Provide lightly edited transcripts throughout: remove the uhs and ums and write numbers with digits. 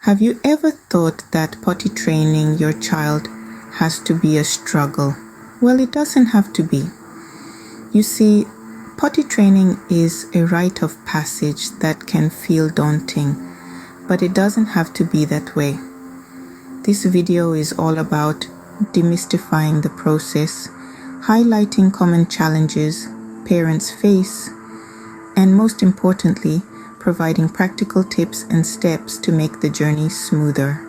Have you ever thought that potty training your child has to be a struggle? Well, it doesn't have to be. You see, potty training is a rite of passage that can feel daunting, but it doesn't have to be that way. This video is all about demystifying the process, highlighting common challenges parents face, and most importantly, providing practical tips and steps to make the journey smoother.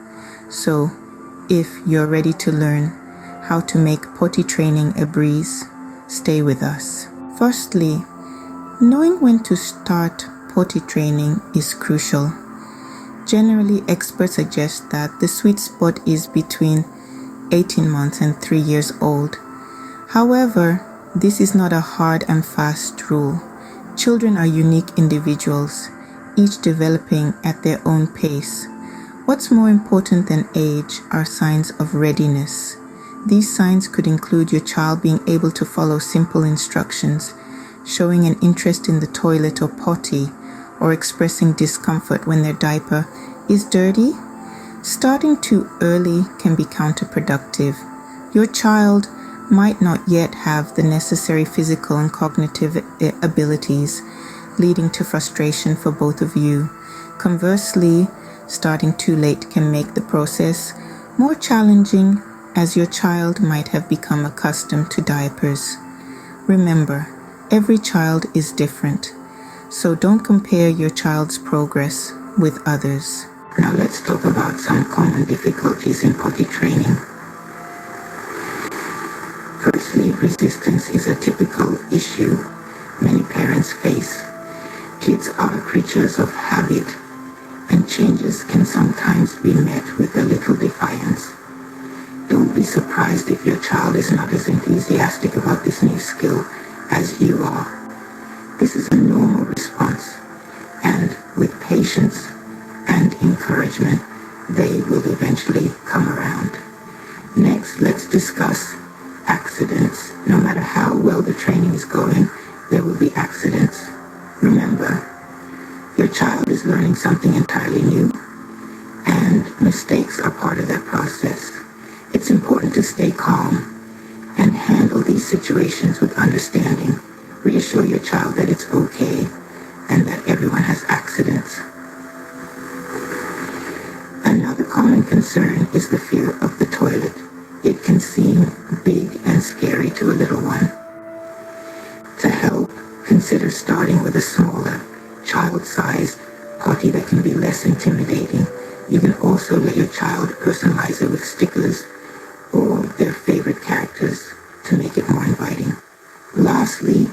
So, if you're ready to learn how to make potty training a breeze, stay with us. Firstly, knowing when to start potty training is crucial. Generally, experts suggest that the sweet spot is between 18 months and 3 years old. However, this is not a hard and fast rule. Children are unique individuals, each developing at their own pace. What's more important than age are signs of readiness. These signs could include your child being able to follow simple instructions, showing an interest in the toilet or potty, or expressing discomfort when their diaper is dirty. Starting too early can be counterproductive. Your child might not yet have the necessary physical and cognitive abilities, leading to frustration for both of you. Conversely, starting too late can make the process more challenging, as your child might have become accustomed to diapers. Remember, every child is different, so don't compare your child's progress with others. Now let's talk about some common difficulties in potty training. Firstly, resistance is a typical issue many parents face. Kids are creatures of habit, and changes can sometimes be met with a little defiance. Don't be surprised if your child is not as enthusiastic about this new skill as you are. This is a normal response, and with patience and encouragement, they will eventually come around. Next, let's discuss accidents. No matter how well the training is going, there will be accidents. Remember, your child is learning something entirely new, and mistakes are part of that process. It's important to stay calm and handle these situations with understanding. Reassure your child that it's okay and that everyone has accidents. Another common concern is the fear of the toilet. It can seem big and scary to a little one. To help, consider starting with a smaller, child-sized potty that can be less intimidating. You can also let your child personalize it with stickers or their favorite characters to make it more inviting. Lastly,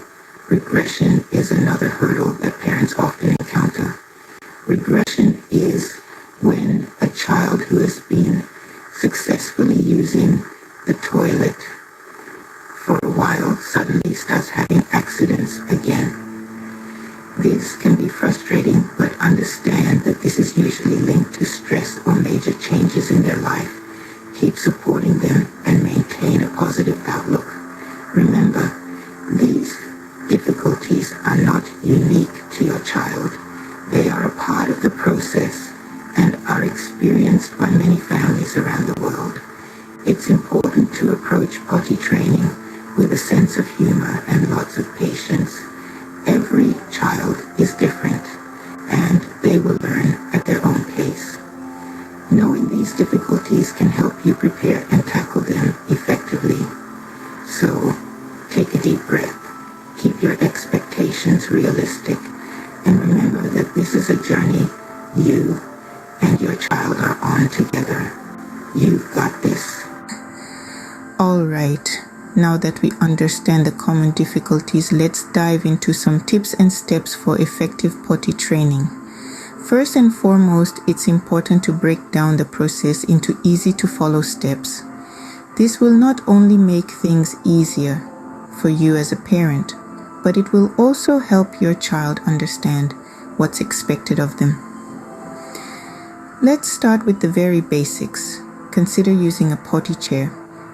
regression is another hurdle that parents often encounter. Regression is when a child who has been successfully using the toilet for a while suddenly starts having accidents again. This can be frustrating, but understand that this is usually linked to stress or major changes in their life. Keep supporting them and maintain a positive outlook. Remember, these difficulties are not unique to your child. They are a part of the process and are experienced by many families around the world. It's important to approach potty training with a sense of humor and lots of patience. Every child is different, and they will learn at their own pace. Knowing these difficulties can help you prepare and tackle them effectively. So, take a deep breath, keep your expectations realistic, and remember that this is a journey you and your child are on together. You've got this. All right. Now that we understand the common difficulties, let's dive into some tips and steps for effective potty training. First and foremost, it's important to break down the process into easy-to-follow steps. This will not only make things easier for you as a parent, but it will also help your child understand what's expected of them. Let's start with the very basics. Consider using a potty chair.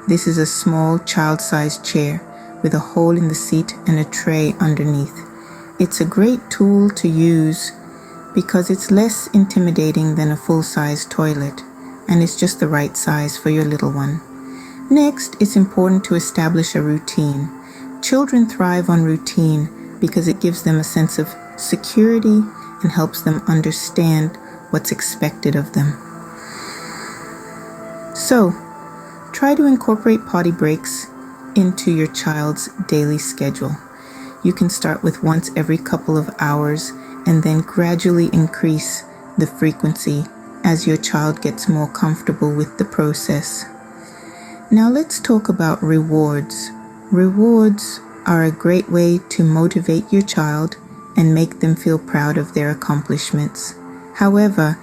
This is a small child-sized chair with a hole in the seat and a tray underneath. It's a great tool to use because it's less intimidating than a full-size toilet, and it's just the right size for your little one. Next, it's important to establish a routine. Children thrive on routine because it gives them a sense of security and helps them understand what's expected of them. So, try to incorporate potty breaks into your child's daily schedule. You can start with once every couple of hours and then gradually increase the frequency as your child gets more comfortable with the process. Now let's talk about rewards. Rewards are a great way to motivate your child and make them feel proud of their accomplishments. However,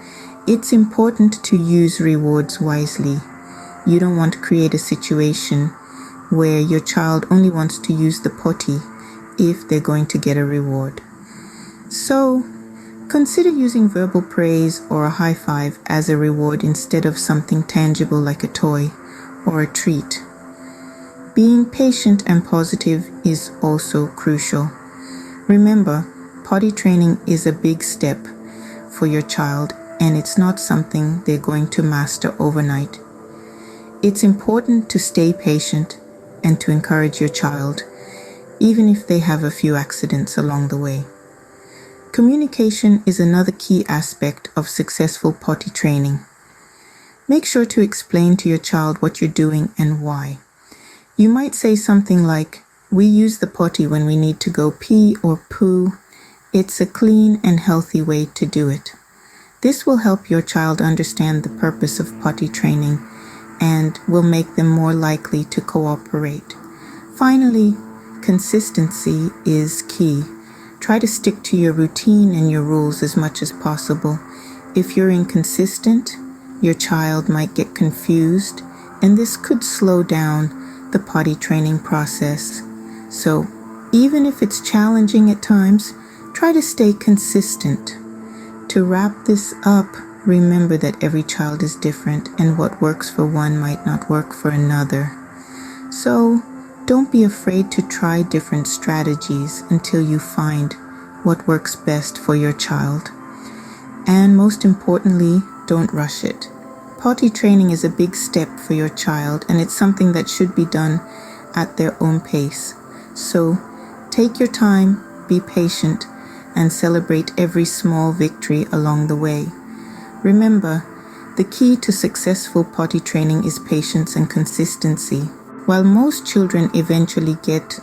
it's important to use rewards wisely. You don't want to create a situation where your child only wants to use the potty if they're going to get a reward. So, consider using verbal praise or a high five as a reward instead of something tangible like a toy or a treat. Being patient and positive is also crucial. Remember, potty training is a big step for your child, and it's not something they're going to master overnight. It's important to stay patient and to encourage your child, even if they have a few accidents along the way. Communication is another key aspect of successful potty training. Make sure to explain to your child what you're doing and why. You might say something like, "We use the potty when we need to go pee or poo. It's a clean and healthy way to do it." This will help your child understand the purpose of potty training and will make them more likely to cooperate. Finally, consistency is key. Try to stick to your routine and your rules as much as possible. If you're inconsistent, your child might get confused, and this could slow down the potty training process. So, even if it's challenging at times, try to stay consistent. To wrap this up, remember that every child is different, and what works for one might not work for another. So, don't be afraid to try different strategies until you find what works best for your child. And most importantly, don't rush it. Potty training is a big step for your child, and it's something that should be done at their own pace. So, take your time, be patient, and celebrate every small victory along the way. Remember, the key to successful potty training is patience and consistency. While most children eventually get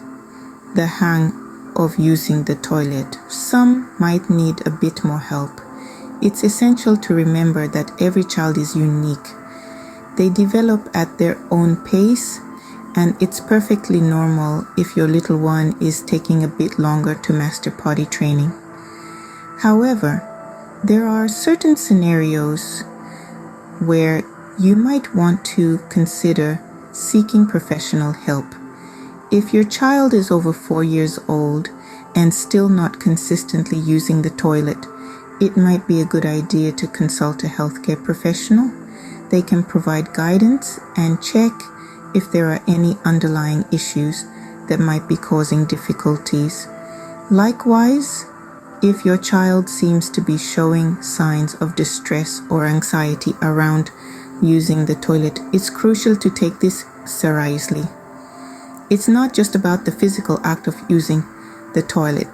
the hang of using the toilet, some might need a bit more help. It's essential to remember that every child is unique. They develop at their own pace, and it's perfectly normal if your little one is taking a bit longer to master potty training. However, there are certain scenarios where you might want to consider seeking professional help. If your child is over 4 years old and still not consistently using the toilet, it might be a good idea to consult a healthcare professional. They can provide guidance and check if there are any underlying issues that might be causing difficulties. Likewise, if your child seems to be showing signs of distress or anxiety around using the toilet, it's crucial to take this seriously. It's not just about the physical act of using the toilet.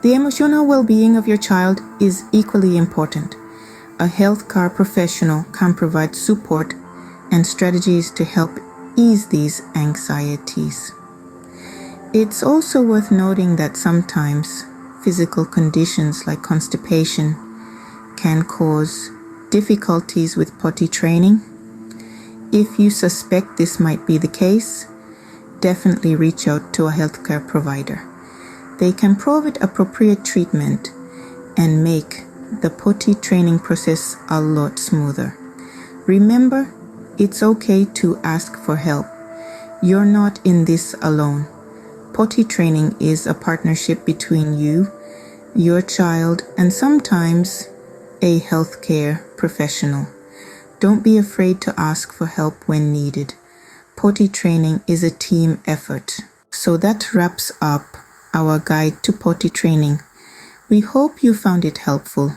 The emotional well-being of your child is equally important. A healthcare professional can provide support and strategies to help ease these anxieties. It's also worth noting that sometimes physical conditions like constipation can cause difficulties with potty training. If you suspect this might be the case, definitely reach out to a healthcare provider. They can provide appropriate treatment and make the potty training process a lot smoother. Remember, it's okay to ask for help. You're not in this alone. Potty training is a partnership between you, your child, and sometimes a healthcare professional. Don't be afraid to ask for help when needed. Potty training is a team effort. So that wraps up our guide to potty training. We hope you found it helpful.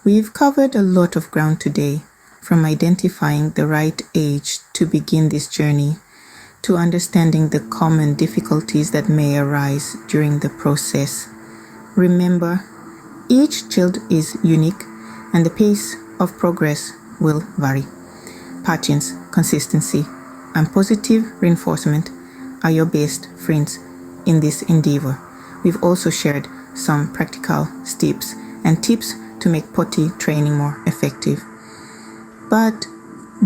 We've covered a lot of ground today, from identifying the right age to begin this journey, to understanding the common difficulties that may arise during the process. Remember, each child is unique and the pace of progress will vary. Patience, consistency, and positive reinforcement are your best friends in this endeavor. We've also shared some practical steps and tips to make potty training more effective. But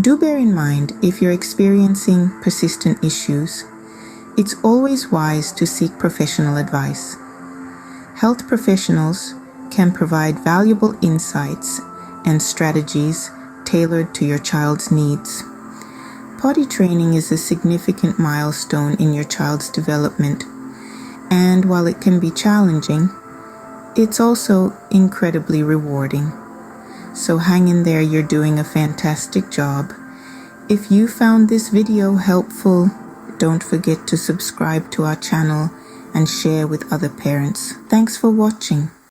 do bear in mind, if you're experiencing persistent issues, it's always wise to seek professional advice. Health professionals can provide valuable insights and strategies tailored to your child's needs. Potty training is a significant milestone in your child's development, and while it can be challenging, it's also incredibly rewarding. So hang in there, you're doing a fantastic job. If you found this video helpful, don't forget to subscribe to our channel and share with other parents. Thanks for watching.